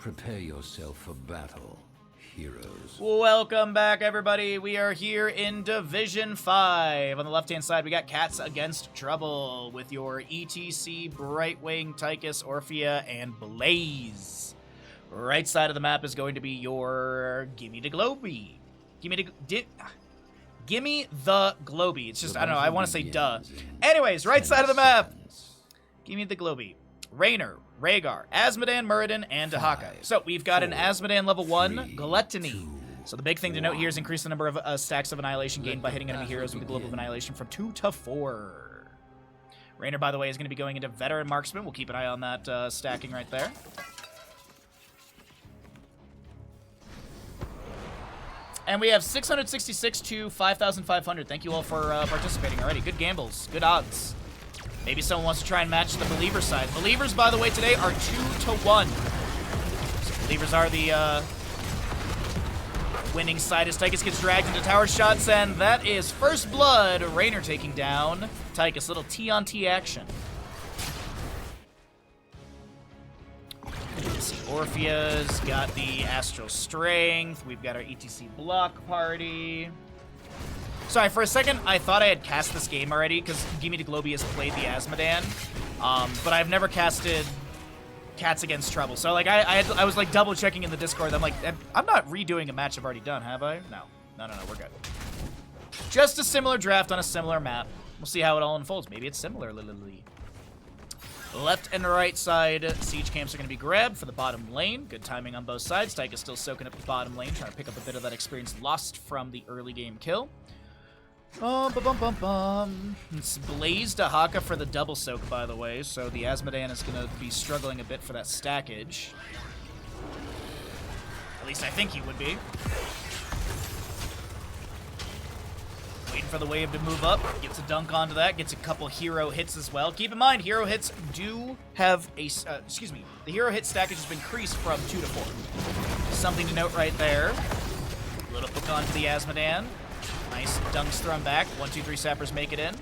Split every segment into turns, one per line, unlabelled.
Prepare yourself for battle, heroes.
Welcome back, everybody. We are here in Division 5. On the left-hand side, we got Cats Against Trouble with your ETC, Brightwing, Tychus, Orphea, and Blaze. Right side of the map is going to be your Gimmie the Globie. Gimmie the Globie. It's just, I don't know, I want to say duh. Anyways, right side of the map, Gimmie the Globie. Raynor, Rhaegar, Azmodan, Muradin, and Dahaka. So we've got an Azmodan level 1, Gluttony. So the big thing to note here is increase the number of stacks of Annihilation gained by hitting enemy heroes with the Global of Annihilation from 2 to 4. Raynor, by the way, is going to be going into Veteran Marksman. We'll keep an eye on that stacking right there. And we have 666 to 5,500. Thank you all for participating already. Good gambles. Good odds. Maybe someone wants to try and match the Believer side. Believers, by the way, today are 2 to 1. So Believers are the winning side as Tychus gets dragged into tower shots, and that is first blood. Raynor taking down Tychus. Little T-on-T action. Let's see, Orphea's got the Astral Strength. We've got our ETC block party. Sorry, for a second, I thought I had cast this game already, because Gimmie the Globie has played the Azmodan, but I've never casted Cats Against Trouble. So, like, I was, like, double-checking in the Discord. I'm like, I'm not redoing a match I've already done, have I? No, we're good. Just a similar draft on a similar map. We'll see how it all unfolds. Maybe it's similar, literally. Left and right side siege camps are going to be grabbed for the bottom lane. Good timing on both sides. Tychus still soaking up the bottom lane, trying to pick up a bit of that experience lost from the early game kill. It's Blaze Dahaka for the double soak, by the way, so the Azmodan is going to be struggling a bit for that stackage. At least I think he would be. Waiting for the wave to move up, gets a dunk onto that, gets a couple hero hits as well. Keep in mind, hero hits do have a, the hero hit stackage has been increased from 2 to 4. Something to note right there. A little hook onto the Azmodan. Nice dunks thrown back. 1, 2, 3 sappers make it in.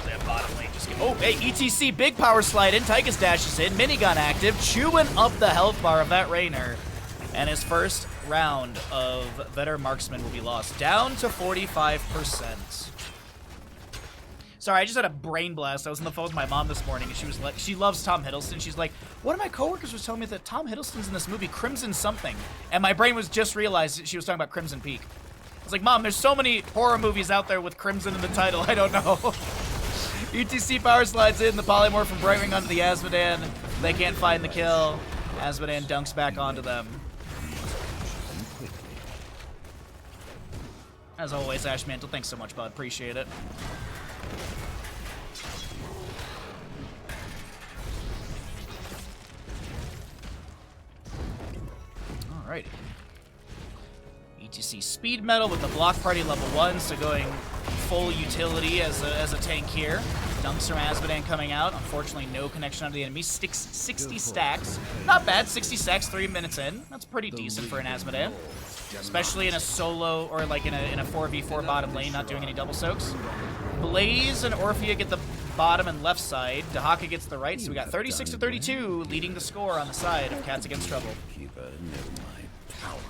That bottom lane just get, oh, hey, ETC big power slide in. Tychus dashes in. Minigun active, chewing up the health bar of that Raynor. And his first round of Veteran Marksman will be lost. Down to 45%. Sorry, I just had a brain blast. I was on the phone with my mom this morning, and she was like, she loves Tom Hiddleston. She's like, one of my coworkers was telling me that Tom Hiddleston's in this movie, Crimson something. And my brain was just realized that she was talking about Crimson Peak. I was like, Mom, there's so many horror movies out there with Crimson in the title. I don't know. ETC power slides in, the polymorph from Brightwing onto the Azmodan. They can't find the kill. Azmodan dunks back onto them. As always, Ash Mantle, thanks so much, bud. Appreciate it. Alrighty. ETC speed metal with the block party level 1, so going full utility as a tank here. Dunks from Azmodan coming out. Unfortunately, no connection onto the enemy. 60 stacks. Not bad. 60 stacks 3 minutes in. That's pretty decent for an Azmodan. Especially in a solo or like in a 4v4 bottom lane, not doing any double soaks. Blaze and Orphea get the bottom and left side. Dahaka gets the right, so we got 36 to 32, leading the score on the side of Cats Against Trouble.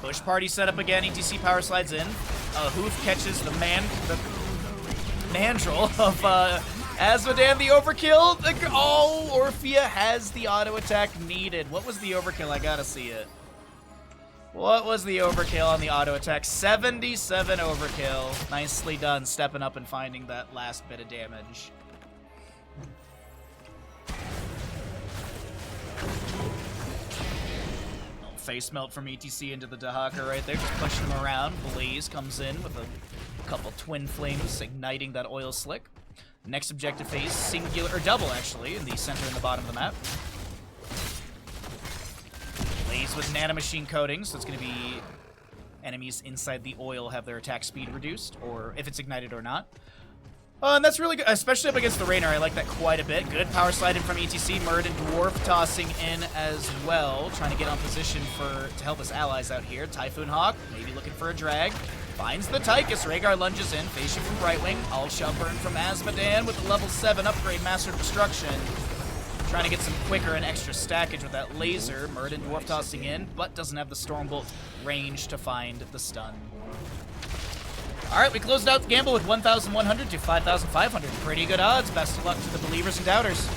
Push party set up again. ETC power slides in. Hoof catches the mandrel of Azmodan. The overkill. Oh, Orphea has the auto attack needed. What was the overkill? I gotta see it. What was the overkill on the auto attack? 77 overkill. Nicely done, stepping up and finding that last bit of damage. Face melt from ETC into the Dahaka right there, just pushing him around. Blaze comes in with a couple twin flames, igniting that oil slick. Next objective phase, singular, or double actually, in the center and the bottom of the map. Blaze with nanomachine coating, so it's going to be enemies inside the oil have their attack speed reduced, or if it's ignited or not. And that's really good, especially up against the Raynor. I like that quite a bit. Good power slide in from ETC. Muradin Dwarf tossing in as well, trying to get on position to help his allies out here. Typhoon Hawk, maybe looking for a drag. Finds the Tychus. Rhaegar lunges in. Phase shift from Brightwing. All shall burn from Azmodan with the level 7 upgrade, Master of Destruction. Trying to get some quicker and extra stackage with that laser. Muradin dwarf tossing in, but doesn't have the Stormbolt range to find the stun. Alright, we closed out the gamble with 1,100 to 5,500. Pretty good odds. Best of luck to the believers and doubters.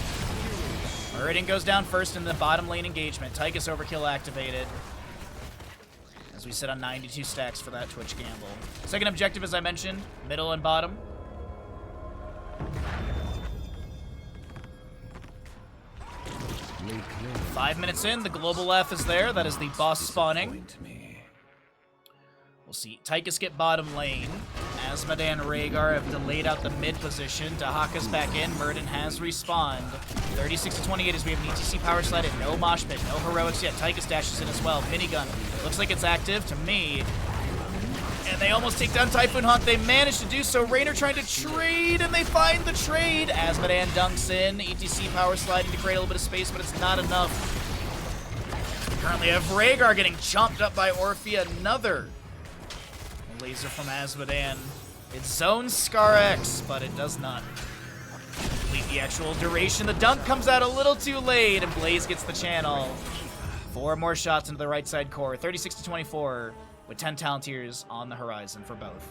Muradin goes down first in the bottom lane engagement. Tychus overkill activated. As we sit on 92 stacks for that Twitch gamble. Second objective, as I mentioned, middle and bottom. Five minutes in, the global F is there. That is the boss spawning. We'll see Tychus get bottom lane. Azmodan and Rhaegar have delayed out the mid position. Dahaka's back in. Muradin has respawned. 36 to 28 as we have an ETC power slide and no mosh pit, no heroics yet. Tychus dashes in as well. Minigun looks like it's active to me. And they almost take down Typhoon Hawk. They manage to do so. Raynor trying to trade, and they find the trade. Azmodan dunks in. ETC power sliding to create a little bit of space, but it's not enough. Currently have Rhaegar getting chomped up by Orphea. Another laser from Azmodan. It zones Scar X, but it does not complete the actual duration. The dunk comes out a little too late, and Blaze gets the channel. 4 more shots into the right side core. 36 to 24, with 10 Talontiers on the horizon for both.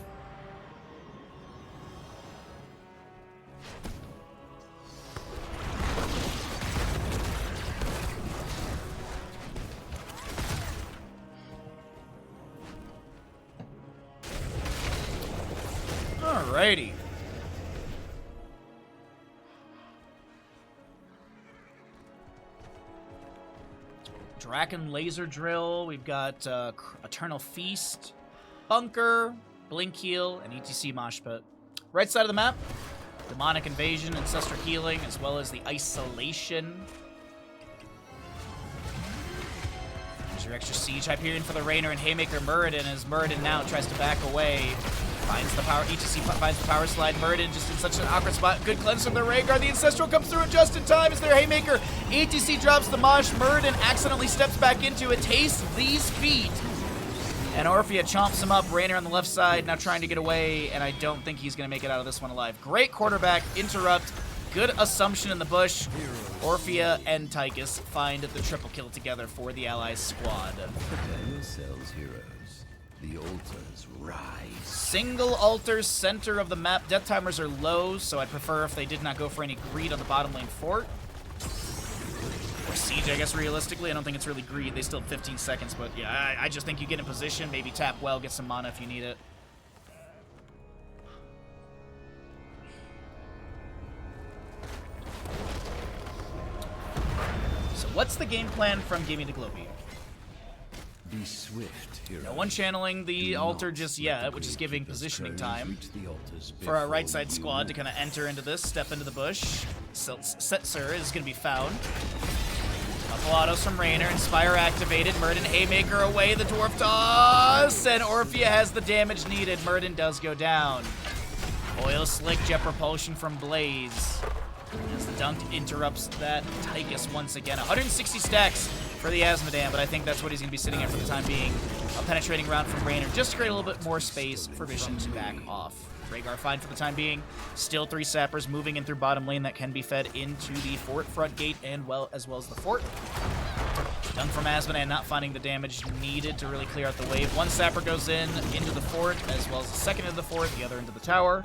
Alrighty. Draken Laser Drill. We've got Eternal Feast, Bunker, Blink Heal, and ETC Mosh Pit. Right side of the map, Demonic Invasion, Ancestral Healing, as well as the Isolation. There's your extra Siege Hyperion for the Raynor and Haymaker Muradin as Muradin now tries to back away. Finds the power, ETC finds the power slide. Muradin just in such an awkward spot. Good cleanse from the Rhaegar. The Ancestral comes through just in time as their Haymaker. ETC drops the Mosh. Muradin accidentally steps back into it. Tastes these feet. And Orphea chomps him up. Raynor on the left side now trying to get away, and I don't think he's going to make it out of this one alive. Great quarterback. Interrupt. Good assumption in the bush. Orphea and Tychus find the triple kill together for the Allies squad.
Daniel sells heroes. The altars rise.
Single altar, center of the map. Death timers are low, so I'd prefer if they did not go for any greed on the bottom lane fort. Or siege, I guess, realistically. I don't think it's really greed. They still have 15 seconds, but yeah, I just think you get in position, maybe tap well, get some mana if you need it. So what's the game plan from Gimmie to Globie?
Be swift, hero.
No one channeling the altar just yet, which is giving positioning time for our right side squad to kind of enter into this, step into the bush. Setzer is going to be found. Couple autos from Raynor, Inspire activated. Muradin Haymaker away, the dwarf toss, and Orphea has the damage needed. Muradin does go down. Oil Slick, Jet Propulsion from Blaze. As the dunk interrupts that Tychus once again. 160 stacks for the Azmodan, but I think that's what he's going to be sitting at for the time being. A penetrating round from Raynor, just to create a little bit more space for Vision to back off. Rhaegar fine for the time being. Still 3 sappers moving in through bottom lane that can be fed into the fort front gate and as well as the fort. Dunk from Azmodan not finding the damage needed to really clear out the wave. 1 sapper goes into the fort, as well as the second into the fort, the other into the tower.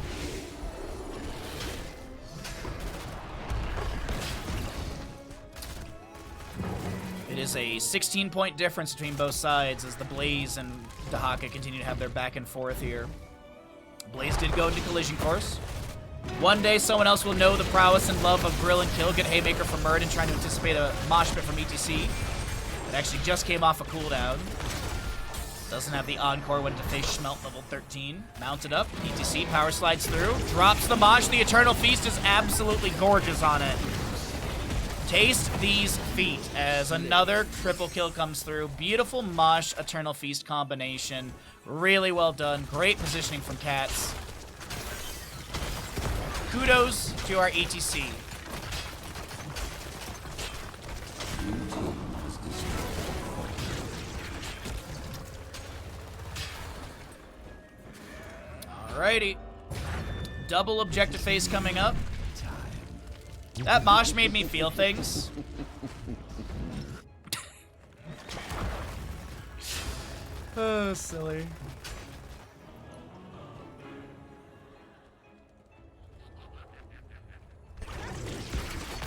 It is a 16-point difference between both sides as the Blaze and Dahaka continue to have their back and forth here. Blaze did go into collision course. One day someone else will know the prowess and love of Grill and Kill. Good Haymaker from Muradin trying to anticipate a mosh pit from ETC. It actually just came off a cooldown. Doesn't have the encore when to face Schmelt level 13. Mounted up, ETC power slides through. Drops the mosh, the Eternal Feast is absolutely gorgeous on it. Taste these feet as another triple kill comes through. Beautiful Mosh Eternal Feast combination. Really well done. Great positioning from Cats. Kudos to our ETC. Alrighty. Double objective phase coming up. That mosh made me feel things. Oh, silly.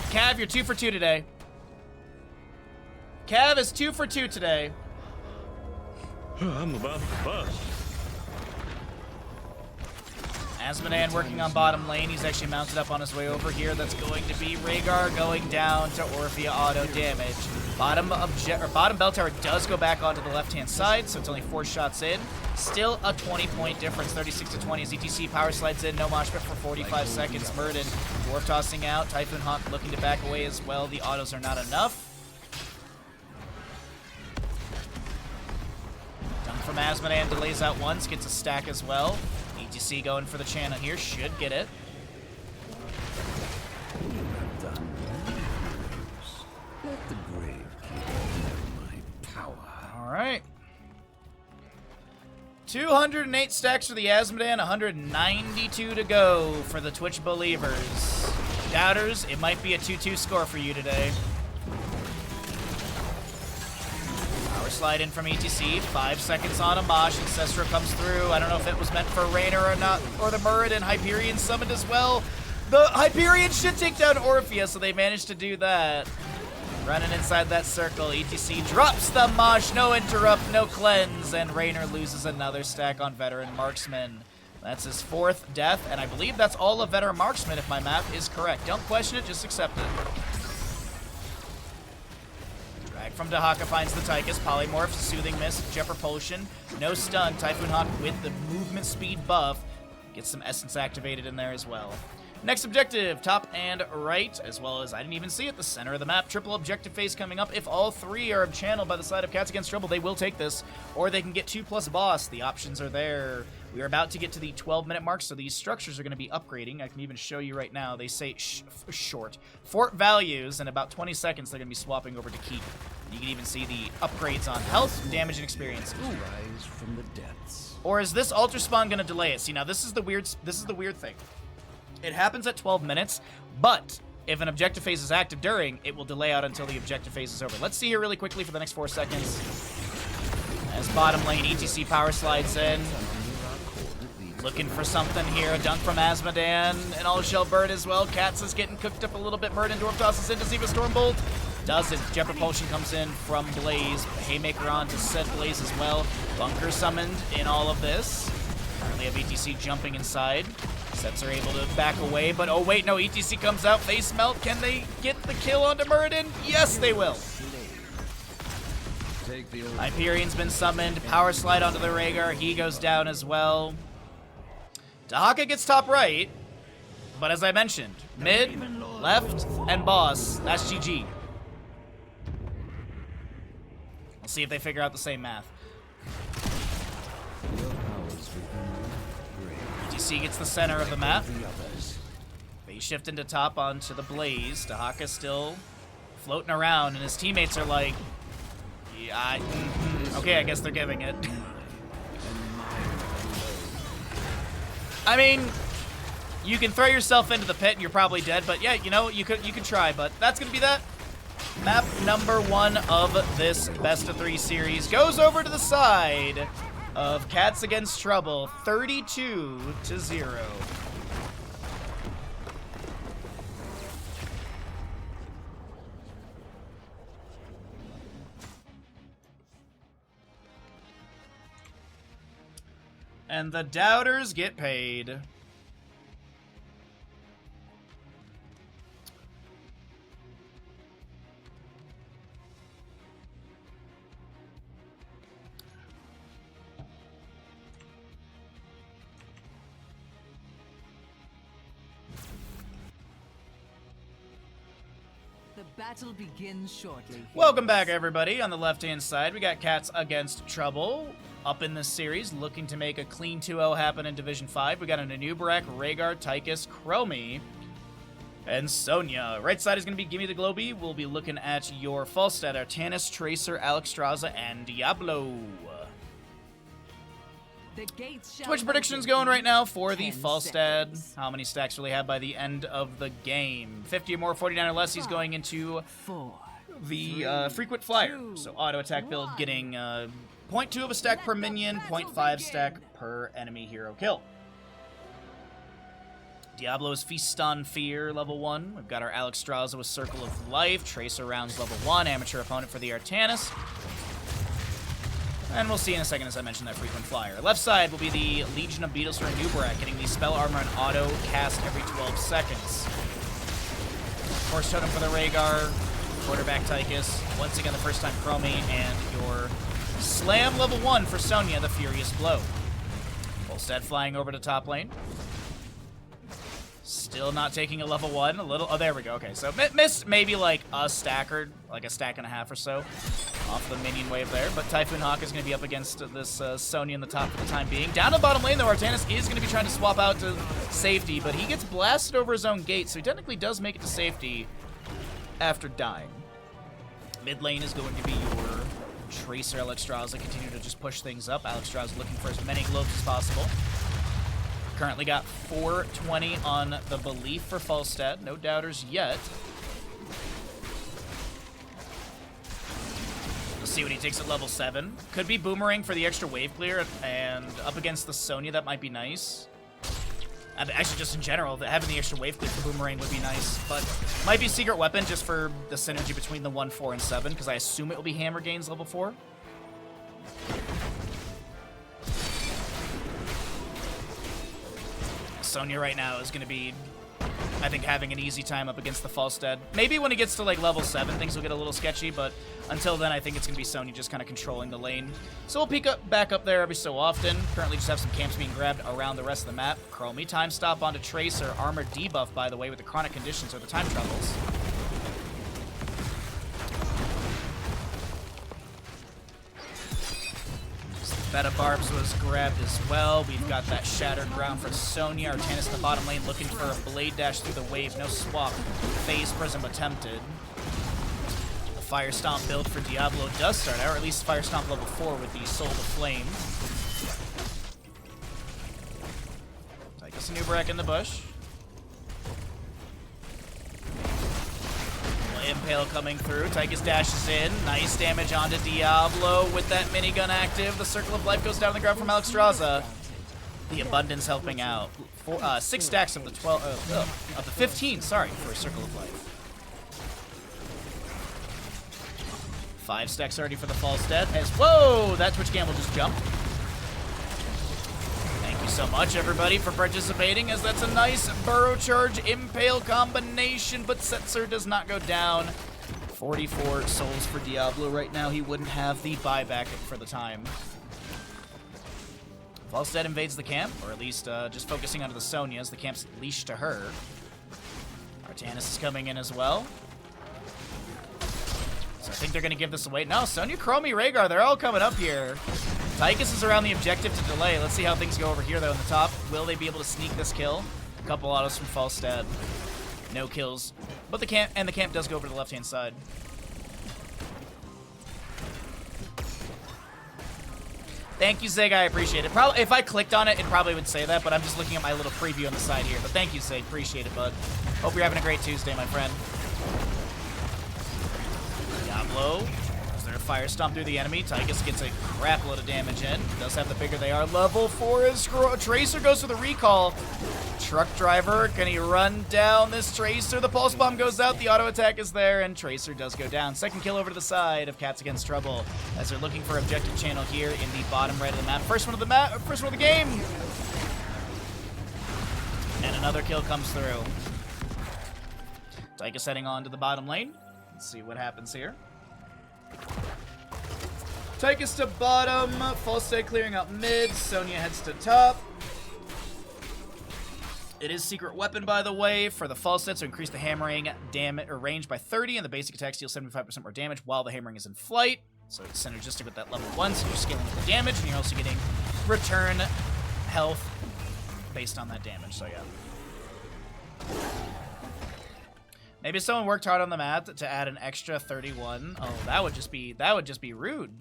Cav, you're 2 for 2 today. Cav is 2 for 2 today.
I'm about to bust.
Asmodean working on bottom lane. He's actually mounted up on his way over here. That's going to be Rhaegar going down to Orphea auto damage. Bottom bell tower does go back onto the left-hand side, so it's only 4 shots in. Still a 20-point difference, 36 to 20 as ETC power slides in. No mosh pit for 45 seconds. Murden, Dwarf tossing out. Typhoon Hawk looking to back away as well. The autos are not enough. Dunk from Asmodean delays out once, gets a stack as well. ETC going for the channel here, should get it.
Let the grave keep my power.
All right. 208 stacks for the Asmodean, 192 to go for the Twitch believers. Doubters, it might be a 2-2 score for you today. Power slide in from ETC, 5 seconds on Amash, and Cestro comes through. I don't know if it was meant for Raynor or not, or the Muradin. Hyperion summoned as well. The Hyperion should take down Orphea, so they managed to do that. Running inside that circle, ETC drops the mosh, no interrupt, no cleanse, and Raynor loses another stack on Veteran Marksman. That's his 4th death, and I believe that's all of Veteran Marksman if my math is correct. Don't question it, just accept it. Drag from Dahaka finds the Tychus, Polymorph, Soothing Mist, Jet Propulsion, no stun, Typhoon Hawk with the movement speed buff, gets some Essence activated in there as well. Next objective, top and right, as well as, I didn't even see it, the center of the map. Triple objective phase coming up. If all 3 are channeled by the side of Cats Against Trouble, they will take this, or they can get 2+ boss. The options are there. We are about to get to the 12-minute mark, so these structures are going to be upgrading. I can even show you right now. They say short. Fort values, in about 20 seconds, they're going to be swapping over to keep. You can even see the upgrades on health, damage, and experience. Ooh.
Rise from the depths.
Or is this Ultra Spawn going to delay it? See, now this is the weird thing. It happens at 12 minutes, but if an objective phase is active during, it will delay out until the objective phase is over. Let's see here really quickly for the next 4 seconds. As bottom lane, ETC power slides in. Looking for something here. A dunk from Asmodean. And all shell bird as well. Cats is getting cooked up a little bit. Murden Dwarf tosses in to see if a Stormbolt. Doesn't. Jet Propulsion comes in from Blaze. Haymaker on to said Blaze as well. Bunker summoned in all of this. Currently have ETC jumping inside. Sets are able to back away, but oh wait, no, ETC comes out, face melt. Can they get the kill onto Muradin? Yes, they will. Hyperion's been summoned, power slide onto the Rhaegar, he goes down as well. Dahaka gets top right, but as I mentioned, mid, left, and boss, that's GG. We'll see if they figure out the same math. ETC gets the center of the map. Phase shift into top onto the Blaze. Dahaka still floating around, and his teammates are like, yeah, okay, I guess they're giving it. I mean, you can throw yourself into the pit and you're probably dead, but yeah, you know, you could try, but that's gonna be that. Map number 1 of this best of 3 series goes over to the side of Cats Against Trouble, 32-0. And the doubters get paid.
The battle begins shortly.
Welcome back, everybody. On the left-hand side, we got Cats Against Trouble up in this series, looking to make a clean 2-0 happen in Division 5. We got an Anubarak, Rhaegar, Tychus, Chromie, and Sonya. Right side is going to be Gimmie the Globie. We'll be looking at your Falstad, Artanis, Tracer, Alexstrasza, and Diablo.
The gates shall
Twitch
open
predictions going right now for the
10
Falstad.
seconds.
How many stacks will he have by the end of the game? 50 or more, 49 or less. He's going into
4.
the frequent flyer.
2,
So auto attack build
1.
getting 0.2 of a stack per minion, 0.5 stack per enemy hero kill. Diablo's Feast on Fear, level 1. We've got our Alex Straza with Circle of Life. Tracer rounds, level 1. Amateur opponent for the Artanis. And we'll see in a second, as I mentioned, that frequent flyer. Left side will be the Legion of Beetles for Nubarak, getting the spell armor and auto cast every 12 seconds. Horse Totem for the Rhaegar. Quarterback Tychus. Once again, the first time Chromie. And your Slam level 1 for Sonya, the Furious Blow. Volstad flying over to top lane. Still not taking a level 1. A little. Oh, there we go. Okay, so missed maybe like a stack or like a stack and a half or so off the minion wave there. But Typhoon Hawk is going to be up against this Sonya in the top for the time being. Down to bottom lane, though, Artanis is going to be trying to swap out to safety, but he gets blasted over his own gate, so he technically does make it to safety after dying. Mid lane is going to be your Tracer Alex Straza. Continue to just push things up. Alex Straza looking for as many globes as possible. Currently got 420 on the Belief for Falstad. No doubters yet. We'll see what he takes at level 7. Could be Boomerang for the extra wave clear, and up against the Sonya, that might be nice. Actually, just in general, having the extra wave clear for Boomerang would be nice, but might be Secret Weapon just for the synergy between the 1, 4, and 7, because I assume it will be Hammer Gains level 4. Sonya right now is going to be, I think, having an easy time up against the Falstad. Maybe when he gets to like level 7, things will get a little sketchy, but until then, I think it's going to be Sonya just kind of controlling the lane. So we'll peek back up there every so often. Currently just have some camps being grabbed around the rest of the map. Chromie, time stop onto Tracer. Armor debuff, by the way, with the chronic conditions or the time troubles. Beta Barbs was grabbed as well. We've got that Shattered Ground for Sonya. Artanis in the bottom lane looking for a Blade Dash through the wave. No swap. Phase Prism attempted. The Fire Stomp build for Diablo does start out, or at least Fire Stomp level 4 with the Soul to Flame. Tychus and Nubarak in the bush. Impale coming through. Tychus dashes in. Nice damage onto Diablo with that minigun active. The Circle of Life goes down on the ground from Alex Straza. The Abundance helping out. 6 stacks of the 12, of the 15, sorry, for Circle of Life. 5 stacks already for the Falstad. As whoa, that Twitch gamble just jumped. Thank you so much, everybody, for participating, as that's a nice Burrow Charge Impale combination, but Setzer does not go down. 44 souls for Diablo right now. He wouldn't have the buyback for the time. Falstad invades the camp, or at least just focusing onto the Sonya as the camp's leashed to her. Artanis is coming in as well. So I think they're going to give this away. No, Sonya, Chromie, Rhaegar, they're all coming up here. Tychus is around the objective to delay. Let's see how things go over here, though, in the top. Will they be able to sneak this kill? A couple autos from Falstad. No kills. But the camp does go over to the left-hand side. Thank you, Zig. I appreciate it. Probably, if I clicked on it, it probably would say that, but I'm just looking at my little preview on the side here. But thank you, Zig. Appreciate it, bud. Hope you're having a great Tuesday, my friend. Diablo. Is there a Fire Stomp through the enemy? Tychus gets a crap load of damage in. Does have the bigger they are. Level 4 is Tracer goes for the recall. Truck driver, can he run down this Tracer? The Pulse Bomb goes out, the auto attack is there, and Tracer does go down. Second kill over to the side of Cats Against Trouble, as they're looking for objective channel here in the bottom right of the map. First one of the game! And another kill comes through. Tychus heading on to the bottom lane. Let's see what happens here. Tychus to bottom, Falstad clearing out mid, Sonya heads to top. It is Secret Weapon, by the way, for the Falstad, so increase the hammering damage or range by 30, and the basic attack deals 75% more damage while the hammering is in flight. So it's synergistic with that level 1, so you're scaling with the damage, and you're also getting return health based on that damage, so yeah. Maybe someone worked hard on the math to add an extra 31. Oh, that would just be rude.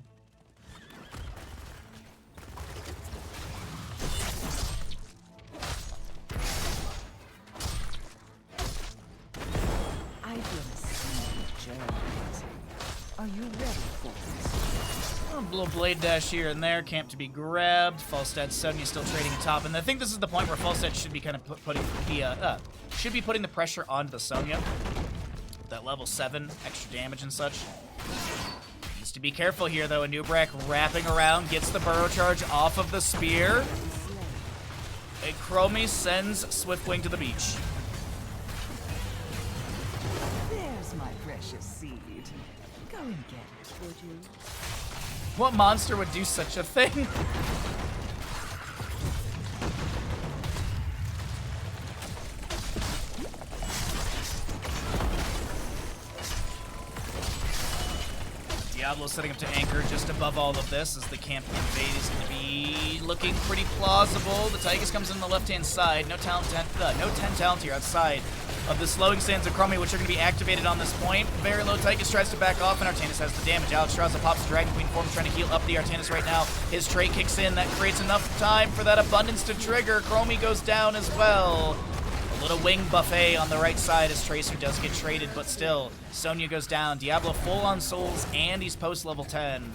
little blade dash here and there, camp to be grabbed. Falstad, Sonya still trading top, and I think this is the point where Falstad should be kind of putting the pressure onto the Sonya. That level 7 extra damage and such. Needs to be careful here though. Anubrak wrapping around, gets the burrow charge off of the spear. And Chromie sends Swiftwing to the beach.
There's my precious seed. Go and get it, would you?
What monster would do such a thing? Diablo setting up to anchor just above all of this as the camp invade is going to be looking pretty plausible. The Tychus comes in the left-hand side. No 10 talent here outside of the slowing sands of Chromie, which are going to be activated on this point. Very low Tychus tries to back off, and Artanis has the damage. Alexstrasza pops the Dragon Queen form, trying to heal up the Artanis right now. His trait kicks in. That creates enough time for that abundance to trigger. Chromie goes down as well. A little wing buffet on the right side as Tracer does get traded, but still, Sonya goes down. Diablo full on souls, and he's post level 10.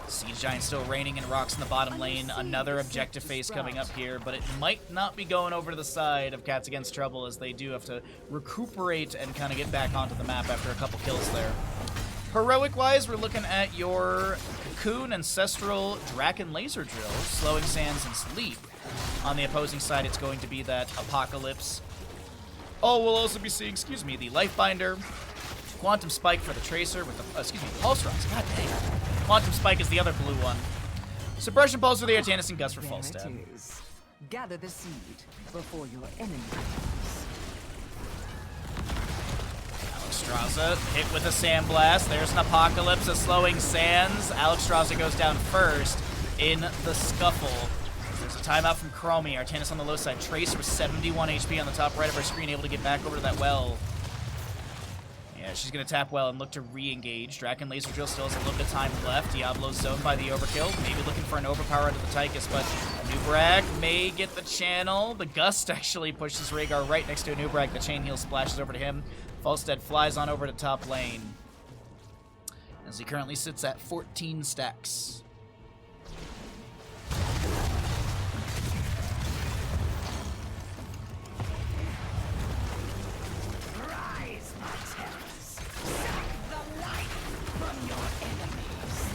Siege Giant still raining in rocks in the bottom lane. Another objective phase coming up here, but it might not be going over to the side of Cats Against Trouble, as they do have to recuperate and kind of get back onto the map after a couple kills there. Heroic-wise, we're looking at your Cocoon, Ancestral, Draken Laser Drill, Slowing Sands, and Sleep. On the opposing side, it's going to be that Apocalypse. Oh, we'll also be seeing, the Lifebinder, Quantum Spike for the Tracer with the, Pulse Rods. God dang. Quantum Spike is the other blue one. Suppression Pulse for the Artanis and Gus for Falstad.
There it is. Gather the seed before your enemy.
Alexstrasza hit with a Sandblast. There's an Apocalypse, a Slowing Sands. Alexstrasza goes down first in the scuffle. There's a timeout from Chromie. Artanis on the low side. Tracer with 71 HP on the top right of our screen, able to get back over to that well. Yeah, she's going to tap well and look to re-engage. Draken Laser Drill still has a little bit of time left. Diablo's zoned by the overkill. Maybe looking for an overpower into the Tychus, but Anubrak may get the channel. The Gust actually pushes Rhaegar right next to Anubrak. The chain heal splashes over to him. Falstad flies on over to top lane, as he currently sits at 14 stacks.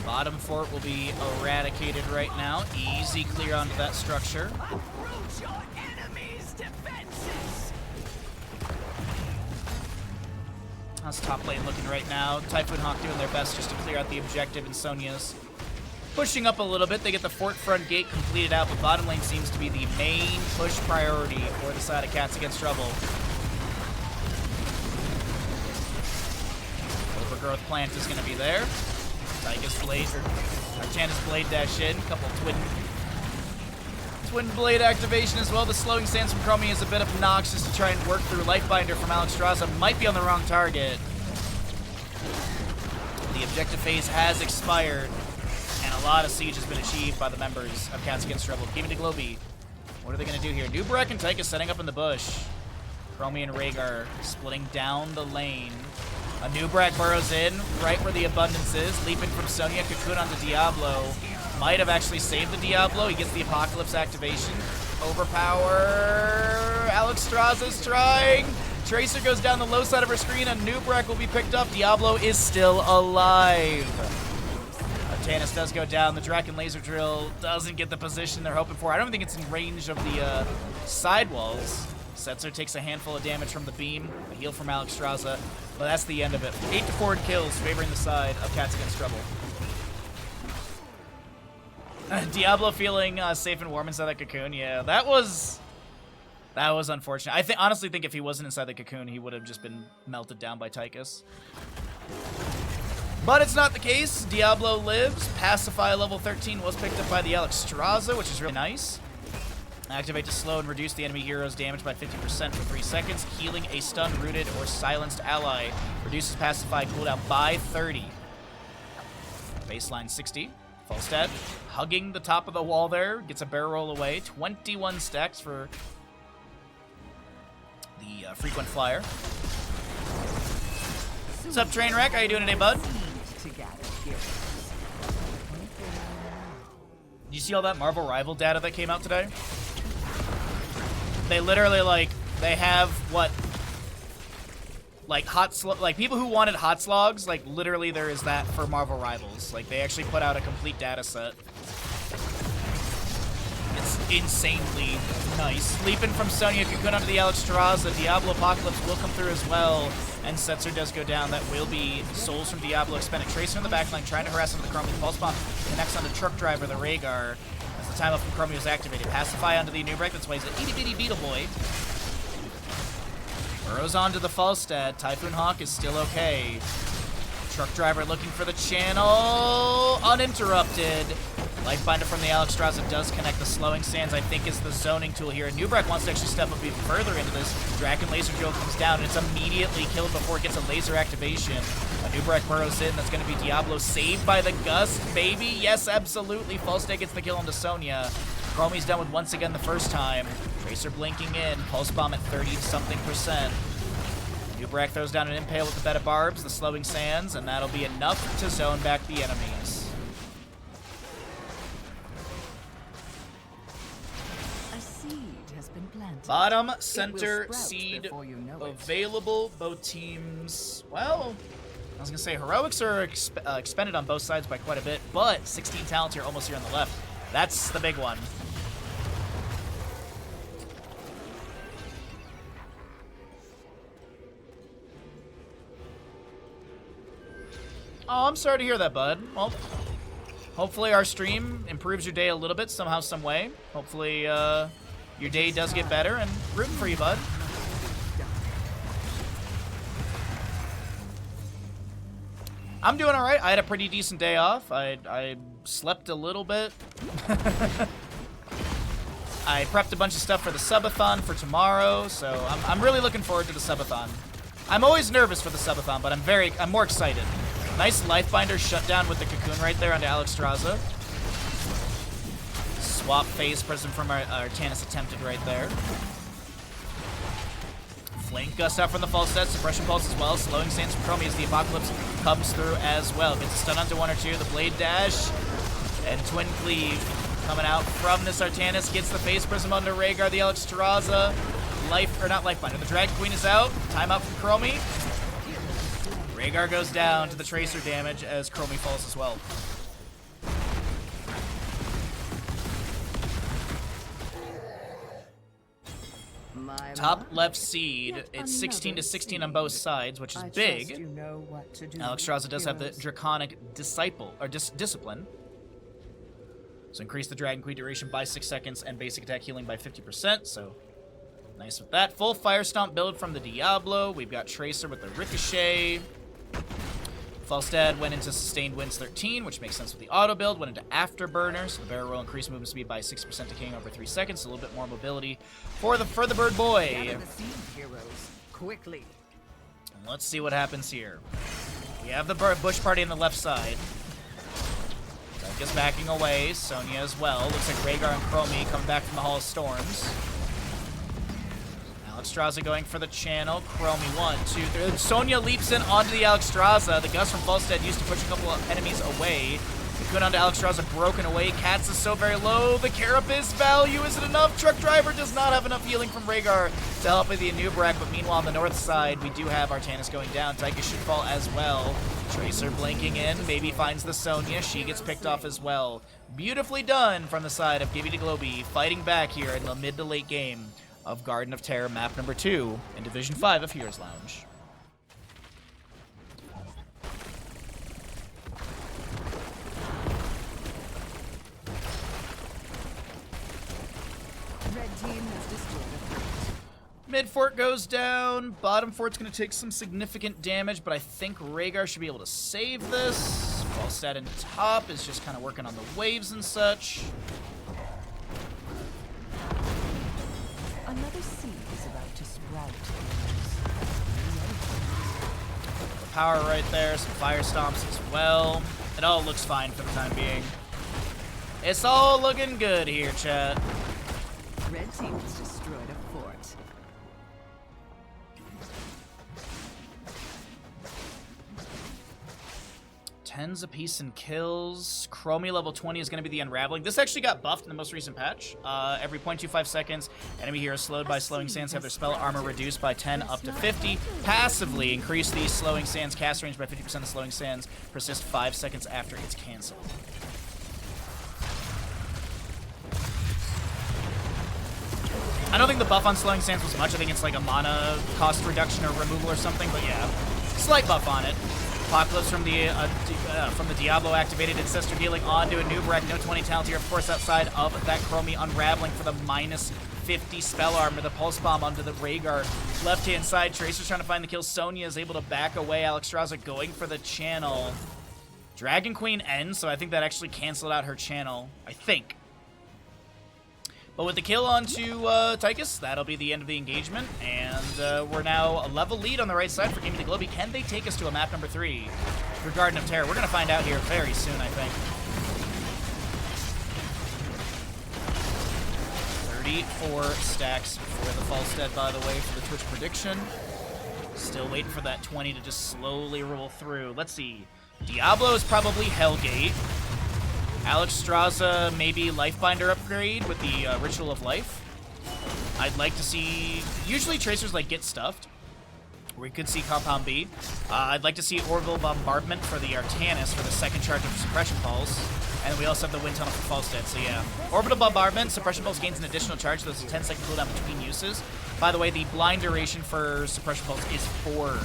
Bottom fort will be eradicated right now. Easy clear onto that structure.
Approach your enemy's defenses.
How's top lane looking right now? Typhoon Hawk doing their best just to clear out the objective, and Sonya's pushing up a little bit. They get the fort front gate completed out, but bottom lane seems to be the main push priority for the side of Cats Against Trouble. Overgrowth plant is going to be there. Tychus Blade, or Artanis Blade dash in. Couple twin blade activation as well. The Slowing Sands from Chromie is a bit obnoxious to try and work through. Lifebinder from Alexstrasza might be on the wrong target. The objective phase has expired, and a lot of siege has been achieved by the members of Cats Against Trouble. Gimmie to Globie. What are they going to do here? Anubrak and Tychus setting up in the bush. Chromie and Rhaegar splitting down the lane. Anubrak burrows in, right where the abundance is, leaping from Sonya. Cocoon onto Diablo. Might have actually saved the Diablo. He gets the Apocalypse activation. Overpower. Alexstrasza's trying. Tracer goes down the low side of her screen. Anubrak will be picked up. Diablo is still alive. Artanis does go down. The Draken Laser Drill doesn't get the position they're hoping for. I don't think it's in range of the sidewalls. Setzer takes a handful of damage from the beam, a heal from Alexstrasza, but that's the end of it. 8-4 kills, favoring the side of Cats Against Trouble. Diablo feeling safe and warm inside that cocoon. Yeah, that was unfortunate. I honestly think if he wasn't inside the cocoon, he would have just been melted down by Tychus. But it's not the case. Diablo lives. Pacify level 13 was picked up by the Alexstrasza, which is really nice. Activate to slow and reduce the enemy hero's damage by 50% for 3 seconds. Healing a stunned, rooted, or silenced ally. Reduces Pacify cooldown by 30. Baseline 60. Falstad hugging the top of the wall there. Gets a barrel roll away. 21 stacks for the frequent flyer. What's up, Trainwreck? How you doing today, bud? you see all that Marvel Rival data that came out today? They literally, like, they have what, like, like, people who wanted hot slogs, like, literally there is that for Marvel Rivals. Like, they actually put out a complete data set. It's insanely nice. Leaping from Sonya Cocoon onto the Alexstrasza. Diablo Apocalypse will come through as well. And Setzer does go down. That will be Souls from Diablo expended. Tracer in the backline trying to harass him with the Chromie. Pulse Bomb connects on the Truck Driver, the Rhaegar. As the time up from Chromie was activated. Pacify onto the Nubrak. That's why he's an itty bitty Beetle Boy. Burrows onto the Falstad. Typhoon Hawk is still okay. Truck Driver looking for the channel. Uninterrupted. Lifebinder from the Alexstrasza does connect. The Slowing Sands, I think, is the zoning tool here. And Nubrak wants to actually step up even further into this. Dragon Laser Duel comes down, and it's immediately killed before it gets a laser activation. Nubrak burrows in. That's going to be Diablo saved by the Gust, baby. Yes, absolutely. Falstad gets the kill onto Sonya. Chromie's done with once again the first time. Tracer blinking in. Pulse Bomb at 30-something%. Nubrak throws down an Impale with the Bed of Barbs, the Slowing Sands, and that'll be enough to zone back the enemies. Bottom center seed available. Both teams, well, I was going to say heroics are expended on both sides by quite a bit, but 16 talents here almost here on the left. That's the big one. Oh, I'm sorry to hear that, bud. Well, hopefully our stream improves your day a little bit somehow, some way. Hopefully, your day does get better, and rooting for you, bud. I'm doing all right. I had a pretty decent day off. I slept a little bit. I prepped a bunch of stuff for the subathon for tomorrow, so I'm really looking forward to the subathon. I'm always nervous for the subathon, but I'm more excited. Nice Lifebinder shutdown with the Cocoon right there onto Alexstrasza. Swap phase Prism from our Tannis attempted right there. Flame Gust out from the Falstad, Suppression Pulse as well. Slowing Sands from Chromie as the Apocalypse comes through as well. Gets a stun onto one or two. The Blade Dash and Twin Cleave coming out from this Artanis. Gets the Phase Prism onto Rhaegar, the Alexstrasza. Not Lifebinder. The Dragon Queen is out. Timeout from Chromie. Rhaegar goes down to the Tracer damage as Chromie falls as well. Top left seed, it's 16-16 on both sides, which is big. Alexstrasza does have the Draconic Disciple, or Discipline. So increase the Dragon Queen duration by 6 seconds and basic attack healing by 50%, so nice with that. Full Fire Stomp build from the Diablo. We've got Tracer with the Ricochet. Falstad went into Sustained Winds 13, which makes sense with the auto build. Went into Afterburner, so the barrel will increase movement speed by 6%, decaying over 3 seconds. A little bit more mobility for the bird boy.
Quickly.
And let's see what happens here. We have the Bush Party on the left side. Is backing away. Sonya as well. Looks like Rhaegar and Chromie come back from the Hall of Storms. Alexstrasza going for the channel. Chromie 1, 2, 3. Sonya leaps in onto the Alexstrasza. The Gust from Falstad used to push a couple of enemies away. Cocoon onto Alexstrasza, broken away. Katz is so very low. The Carapace value isn't enough. Truck Driver does not have enough healing from Rhaegar to help with the Anubrak, but meanwhile on the north side, we do have Artanis going down. Tychus should fall as well. Tracer blinking in, maybe finds the Sonya. She gets picked off as well. Beautifully done from the side of Gimmie to Globie, fighting back here in the mid to late game of Garden of Terror map number 2 in Division 5 of Heroes Lounge. Mid fort goes down. Bottom fort's going to take some significant damage, but I think Rhaegar should be able to save this. Falstad in top is just kind of working on the waves and such.
Another seed is about to sprout.
The power right there, some fire stomps as well. It all looks fine for the time being. It's all looking good here, chat.
Red team has destroyed a fort.
10s apiece in kills. Chromie level 20 is going to be the Unraveling. This actually got buffed in the most recent patch. Every 0.25 seconds, enemy heroes slowed by Slowing Sands have their spell armor reduced by 10 up to 50. Passively increase the Slowing Sands cast range by 50%. The Slowing Sands persist 5 seconds after it's canceled. I don't think the buff on Slowing Sands was much. I think it's like a mana cost reduction or removal or something, but yeah. Slight buff on it. Apocalypse from the Diablo activated Ancestor healing onto a Nubrek. No 20 talent here, of course, outside of that Chromie Unraveling for the minus 50 spell armor. The Pulse Bomb onto the Rhaegar left-hand side. Tracer's trying to find the kill. Sonya is able to back away. Alexstrasza going for the channel. Dragon Queen ends, so I think that actually canceled out her channel. I think. But with the kill onto Tychus, that'll be the end of the engagement, and we're now a level lead on the right side for Gimmie the Globie. Can they take us to a map number 3 for Garden of Terror? We're going to find out here very soon, I think. 34 stacks for the Falstead, by the way, for the Twitch prediction. Still waiting for that 20 to just slowly roll through. Let's see. Diablo is probably Hellgate. Alexstrasza, maybe Lifebinder upgrade with the Ritual of Life. I'd like to see... Usually Tracers like get stuffed. We could see Compound B. I'd like to see Orbital Bombardment for the Artanis for the second charge of Suppression Pulse. And we also have the Wind Tunnel for Falstead, so yeah. Orbital Bombardment, Suppression Pulse gains an additional charge, so there's a 10-second cooldown between uses. By the way, the blind duration for Suppression Pulse is 4.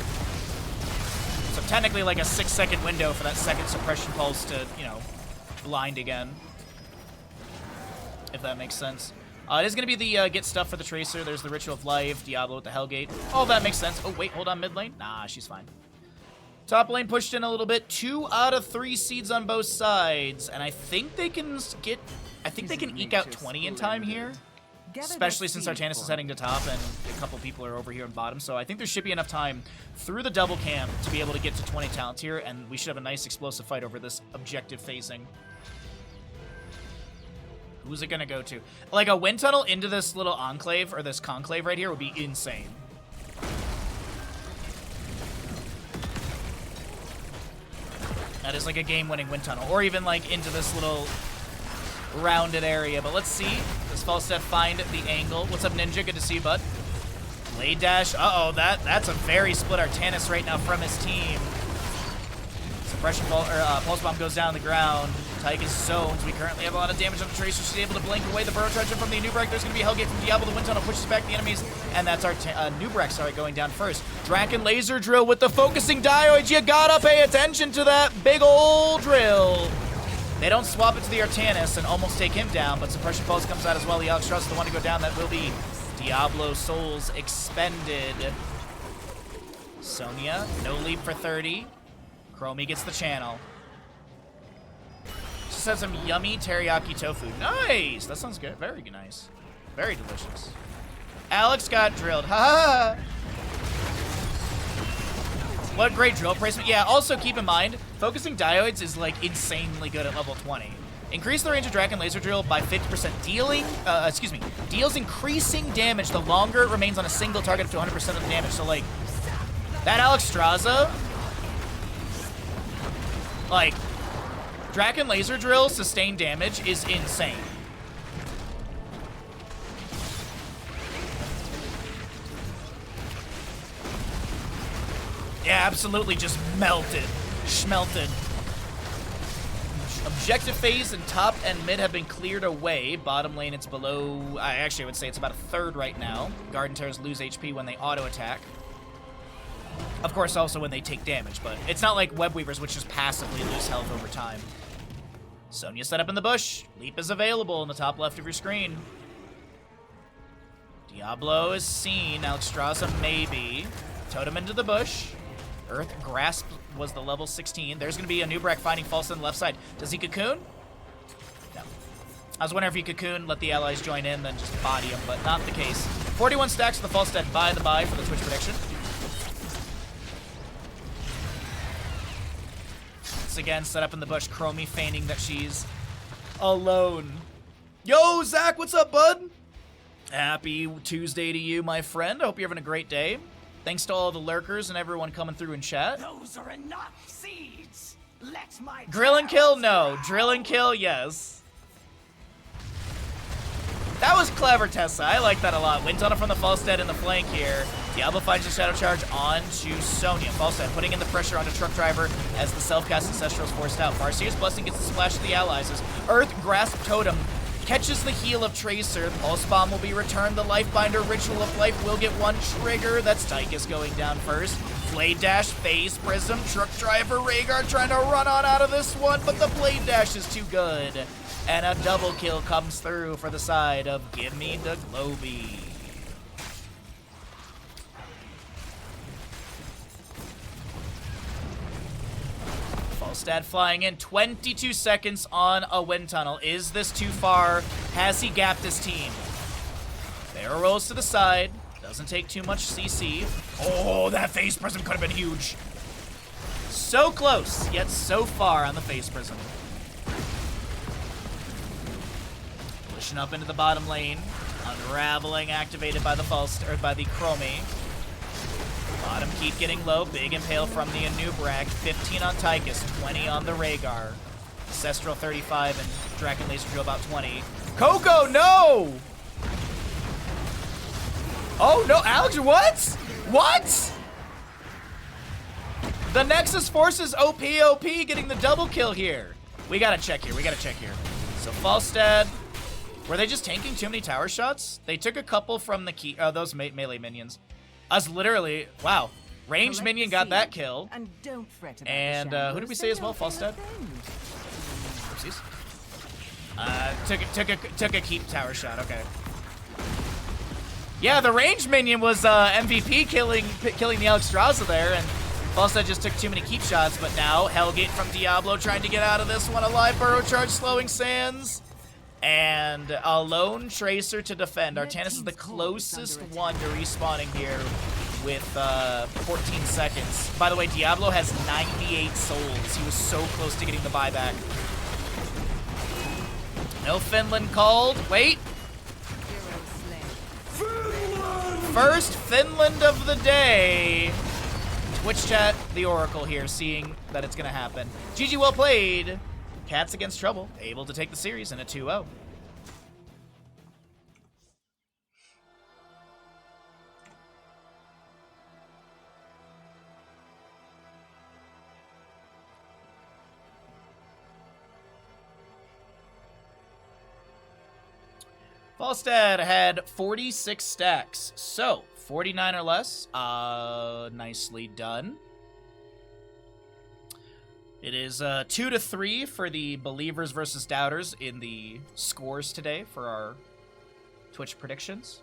So technically like a 6-second window for that second Suppression Pulse to, you know, blind again, if that makes sense. It is going to be the get stuff for the Tracer. There's the Ritual of Life, Diablo with the Hellgate. Oh, that makes sense. Oh, wait, hold on, mid lane? Nah, she's fine. Top lane pushed in a little bit. 2 out of 3 seeds on both sides, and I think they can get... I think they can eke out 20 in time here, especially since Artanis is heading to top and a couple people are over here in bottom. So I think there should be enough time through the double camp to be able to get to 20 talents here, and we should have a nice explosive fight over this objective phasing. Who's it gonna go to? Like a wind tunnel into this little enclave, or this conclave right here, would be insane. That is like a game-winning wind tunnel. Or even like into this little rounded area. But let's see. Does Falstead find the angle? What's up, Ninja? Good to see you, bud. Blade dash. Uh-oh, that's a very split Artanis right now from his team. Suppression ball, or Pulse Bomb goes down on the ground. Tychus zones. We currently have a lot of damage on the Tracer. She's able to blink away the Burrow Trudger from the Nubrek. There's going to be a Hellgate from Diablo. The Wind Tunnel pushes back the enemies, and that's our Nubrek, sorry, going down first. Draken Laser Drill with the focusing diodes. You gotta pay attention to that big old drill. They don't swap it to the Artanis and almost take him down, but Suppression Pulse comes out as well. The Alexstrasza is the one to go down. That will be Diablo Souls expended. Sonya, no leap for 30. Chromie gets the channel. Just had some yummy teriyaki tofu. Nice! That sounds good. Very nice. Very delicious. Alex got drilled. Ha ha! What great drill placement. Yeah, also keep in mind, focusing diodes is like insanely good at level 20. Increase the range of Draken Laser Drill by 50%, deals increasing damage the longer it remains on a single target up to 100% of the damage. So like, that Alexstrasza, like, Draken Laser Drill sustained damage is insane. Yeah, absolutely just melted. Schmelted. Objective phase and top and mid have been cleared away. Bottom lane, it's below... I would say it's about a third right now. Garden Terrors lose HP when they auto-attack. Of course, also when they take damage, but it's not like Web Weavers, which just passively lose health over time. Sonya set up in the bush. Leap is available in the top left of your screen. Diablo is seen. Alexstrasza maybe. Totem into the bush. Earth Grasp was the level 16. There's going to be a Nubrek finding False on the left side. Does he cocoon? No. I was wondering if he cocoon, let the allies join in, then just body him, but not the case. 41 stacks for the Falstead by the by for the Twitch prediction. Once again, set up in the bush. Chromie feigning that she's alone. Yo, Zach, what's up, bud? Happy Tuesday to you, my friend. I hope you're having a great day. Thanks to all the lurkers and everyone coming through in chat.
Those are enough seeds. Let my
Drill and kill? No. Drill and kill? Yes. That was clever, Tessa. I like that a lot. Wind tunnel from the Falstead in the flank here. Diablo finds the Shadow Charge onto Sonya. Falstead putting in the pressure onto Truck Driver as the self-cast Ancestral is forced out. Farseer's Blessing gets the splash of the allies as Earth Grasp Totem catches the heal of Tracer. The Pulse Bomb will be returned. The Lifebinder Ritual of Life will get one trigger. That's Tychus going down first. Blade Dash, Phase Prism, Truck Driver, Rhaegar trying to run on out of this one, but the Blade Dash is too good. And a double kill comes through for the side of Gimmie the Globie. Falstad flying in 22 seconds on a wind tunnel. Is this too far? Has he gapped his team? Barrel rolls to the side. Doesn't take too much CC. Oh, that Phase Prism could have been huge. So close, yet so far on the Phase Prism. Pushing up into the bottom lane. Unraveling, activated by the Chromie. Bottom keep getting low. Big Impale from the Anubrak. 15 on Tychus, 20 on the Rhaegar. Ancestral 35 and Dragon Laser Drill about 20. Coco, no! Oh, no, Alex, what? What? The Nexus Forces OP getting the double kill here. We gotta check here, So Falstad, were they just tanking too many tower shots? They took a couple from the key, those melee minions. Us literally, wow. Ranged minion got that kill.
And don't fret about
and who did we say as well, Falstad? Oopsies. Took a keep tower shot, okay. Yeah, the ranged minion was MVP killing the Alexstrasza there, and Falstad just took too many keep shots, but now Hellgate from Diablo trying to get out of this one. A live burrow charge slowing Sands. And a lone Tracer to defend. Artanis is the closest one to respawning here with 14 seconds. By the way, Diablo has 98 souls. He was so close to getting the buyback. No Finland called. Wait. First Finland of the day. Twitch chat, the Oracle here, seeing that it's going to happen. GG, well played. Cats against Trouble, able to take the series in a 2-0. Falstad had 46 stacks, so 49 or less. Nicely done. It is 2-3 for the Believers versus Doubters in the scores today for our Twitch predictions.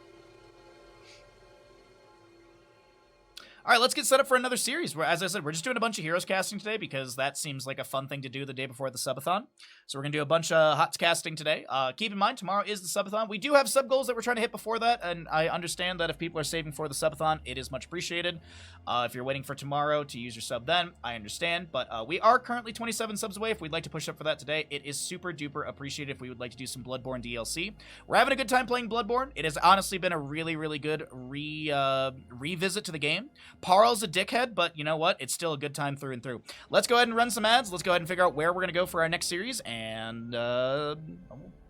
All right, let's get set up for another series. Where, as I said, we're just doing a bunch of Heroes casting today because that seems like a fun thing to do the day before the subathon. So we're going to do a bunch of HoTS casting today. Keep in mind, tomorrow is the subathon. We do have sub goals that we're trying to hit before that, and I understand that if people are saving for the subathon, it is much appreciated. If you're waiting for tomorrow to use your sub then, I understand. But we are currently 27 subs away. If we'd like to push up for that today, it is super duper appreciated if we would like to do some Bloodborne DLC. We're having a good time playing Bloodborne. It has honestly been a really, really good revisit to the game. Parl's a dickhead, but you know what? It's still a good time through and through. Let's go ahead and run some ads. Let's go ahead and figure out where we're going to go for our next series, and we'll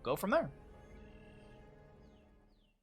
go from there.